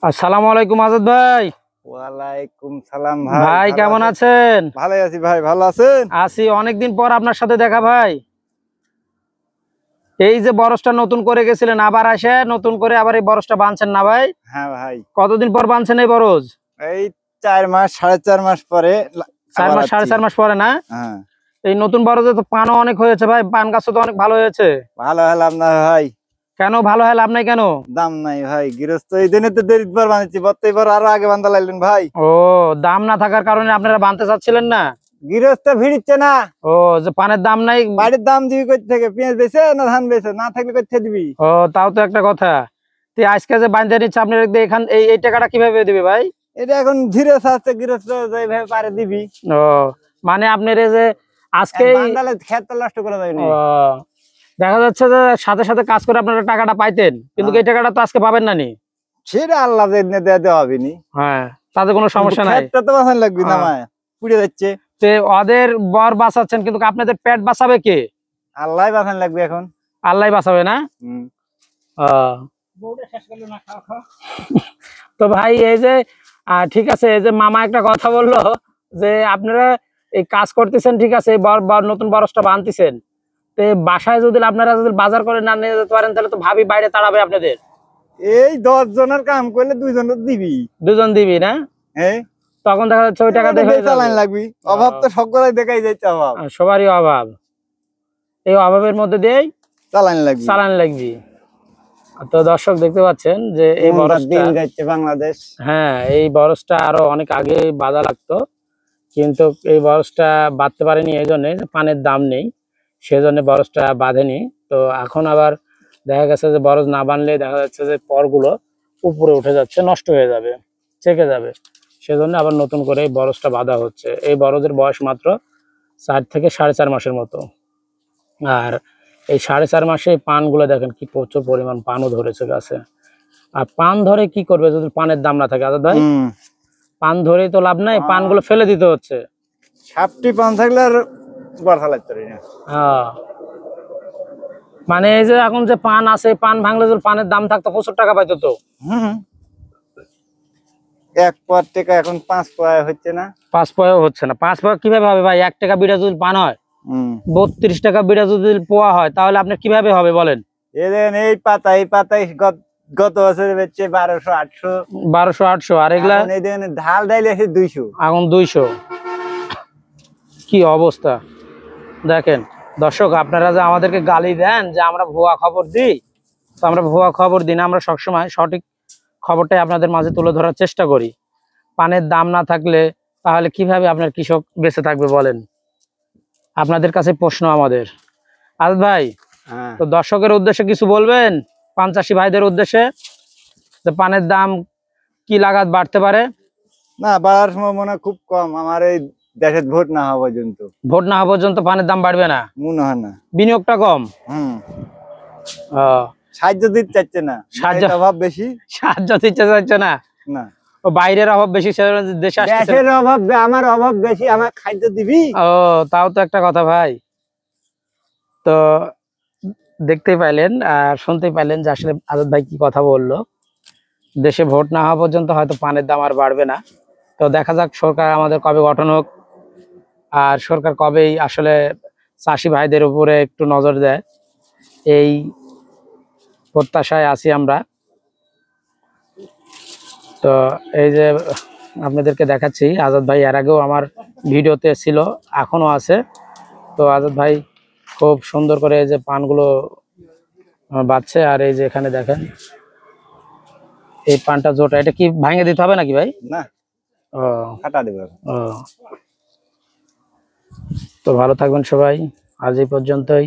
আসসালামু আলাইকুম আজাদ ভাই। ওয়ালাইকুম সালাম ভাই। ভাই ভালো কেমন আছেন? আছেন? ভালোই আছি ভাই, ভালো আছেন? আছি, অনেকদিন পর আপনার সাথে দেখা ভাই। এই যে বরসটা নতুন করে গেছিলেন, আবার আসে নতুন করে আবার এই বরসটা বানছেন না ভাই? হ্যাঁ ভাই, কতদিন পর বানছেন এই বরজ? এই 4 মাস 4.5 মাস পরে 4 আবার মাস, সাড়ে আসছি। 4 মাস পরে না? হ্যাঁ, এই নতুন বরজে তো পানও অনেক হয়েছে ভাই, পান গাছও তো অনেক ভালো হয়েছে। ভালো হলাম না ভাই, কেন ভালো হয় লাভ নাই কেন? দাম নাই ভাই। গৃহস্থ এই দিনে তো দেরিবার বানাচ্ছি, বত্তইবার আরো আগে বান্ধা লাগলেন ভাই। ও, দাম না থাকার কারণে আপনারা বানতে চাচ্ছিলেন না? গৃহস্থ ভিড়িচ্ছে না। ও, যে পানের দাম নাই। বাড়ির দাম দিবি কই থেকে? পেঁয়াজ বেচে না ধান বেচে? না থাকলে কই থেকে দিবি? ও, তাও তো একটা কথা। তুই আজকে যে বান্ধে নিচ্ছে আপনি এখান এই টাকাটা কিভাবে দিবে ভাই? এটা এখন ধীরে সাথে গৃহস্থ যেভাবে পারে দিবি। ও, মানে আপনার এই যে আজকে বান্দালে খেত তো নষ্ট করে দেয়নি। দেখা যাচ্ছে যে সাথে সাথে কাজ করে আপনারা টাকাটা পাইতেন, কিন্তু এই টাকাটা তো আজকে পাবেন না নি। সেটা আল্লাহ দেওয়া হবে নি। হ্যাঁ, তাতে কোনো সমস্যা নাই। খেতটা তো বাঁচান লাগবে না মায়, পুড়ে যাচ্ছে। তে ওদের বর বাঁচাচ্ছেন, কিন্তু আপনাদের পেট বাঁচাবে কে? আল্লাহ বাঁচান লাগবে এখন। আল্লাহ বাঁচাবে না? আহ, তো ভাই এই যে ঠিক আছে, এই যে মামা একটা কথা বললো যে আপনারা এই কাজ করতেছেন, ঠিক আছে, এই নতুন বরসটা বানতেছেন, তো বাসায় যদি আপনারা যদি বাজার করে না নিয়ে যেতে পারেন, তাহলে তো ভাবি বাইরে তাড়াবে আপনাদের। এই 10 জনের কাম করলে 2 জন দিবি। দুজন দিবি না? হ্যাঁ, তখন দেখা যাচ্ছে ওই টাকা দিয়ে চালান লাগবি। অভাব তো সকলেই দেখাই যাচ্ছে, অভাব সবারই অভাব। এই অভাবের মধ্যে দিয়েই চালান লাগবে। চালান লাগবে। তো দর্শক দেখতে পাচ্ছেন যে এই বরসটা, যাচ্ছে বাংলাদেশ। হ্যাঁ, এই বরসটা আরো অনেক আগে বাঁধা লাগতো, কিন্তু এই বরসটা বাঁধতে পারেনি এই জন্য পানের দাম নেই, সেজন্য বরসটা বাঁধেনি। তো এখন আবার দেখা গেছে যে বরজ না বানলে দেখা যাচ্ছে যে পরগুলো উপরে উঠে যাচ্ছে, নষ্ট হয়ে যাবে, চেকে যাবে, সেজন্য আবার নতুন করে এই বরজটা বাঁধা হচ্ছে। এই বরজের বয়স মাত্র 4 থেকে 4.5 মাসের মতো। আর এই 4.5 মাসে পানগুলো দেখেন কি প্রচুর পরিমাণ পানও ধরেছে গাছে। আর পান ধরে কি করবে যদি পানের দাম না থাকে আজাদ ভাই? পান ধরেই তো লাভ নাই, পানগুলো ফেলে দিতে হচ্ছে। 60টি পান থাকলে আর বর্ষা লাগতে না। মানে এই যে এখন যে পান আছে, পান ভাঙলে যদি পানের দাম থাকতো প্রচুর টাকা পাইতো তো। 1 পয়সা টাকা এখন 5 পয়সা হচ্ছে না। 5 পয়সাও হচ্ছে না। 5 পয়সা কিভাবে হবে ভাই? 1 টাকা বিড়া যদি পান হয়, 32 টাকা বিড়া যদি পোয়া হয়, তাহলে আপনার কিভাবে হবে বলেন? এই পাতায় গত বছরে বেচছে 1200 800 আর এগুলা ঢাল ডাইলে আছে 200, এখন 200। কি অবস্থা দেখেন দর্শক, আপনারা যে আমাদেরকে গালি দেন যে আমরা ভুয়া খবর দিই, তো আমরা ভুয়া খবর দিই না, আমরা সবসময় সঠিক খবরটাই আপনাদের মাঝে তুলে ধরার চেষ্টা করি। পানের দাম না থাকলে তাহলে কিভাবে আপনার কৃষক বেঁচে থাকবে বলেন? আপনাদের কাছে প্রশ্ন আমাদের। আজ ভাই, তো দর্শকের উদ্দেশ্যে কিছু বলবেন, পান চাষী ভাইদের উদ্দেশ্যে, যে পানের দাম কি লাগাত বাড়তে পারে? না, বাড়ার সময় মনে হয় খুব কম। আমার এই দেশের ভোট না হওয়া পর্যন্ত, ভোট না হওয়া পর্যন্ত পানের দাম বাড়বে না মনে হয় না। বিনিয়োগটা কম। সাহায্য দিতে চাচ্ছে না, সাহায্য অভাব বেশি। সাহায্য দিতে চাচ্ছে না, না, ও বাইরের অভাব বেশি, দেশে দেশের অভাব, আমার অভাব বেশি, আমার খাদ্য দিবি। ও, তাও তো একটা কথা ভাই। তো দেখতেই পাইলেন আর শুনতেই পাইলেন যে আসলে আজাদ ভাই কি কথা বললো। দেশে ভোট না হওয়া পর্যন্ত হয়তো পানের দাম আর বাড়বে না। তো দেখা যাক সরকার আমাদের কবে গঠন হোক, আর সরকার কবেই আসলে চাষি ভাইদের উপরে একটু নজর দেয়, এই প্রত্যাশায় আছি আমরা। তো এই যে আপনাদেরকে দেখাচ্ছি, আজাদ ভাই এর আগেও আমার ভিডিওতে ছিল, এখনো আছে। তো আজাদ ভাই খুব সুন্দর করে এই যে পানগুলো বাচ্ছে। আর এই যে এখানে দেখেন এই পানটা জোটা, এটা কি ভাঙে দিতে হবে নাকি ভাই? না, ও, কাটা দেবে। ও, তো ভালো থাকবেন সবাই, আজ এই পর্যন্তই।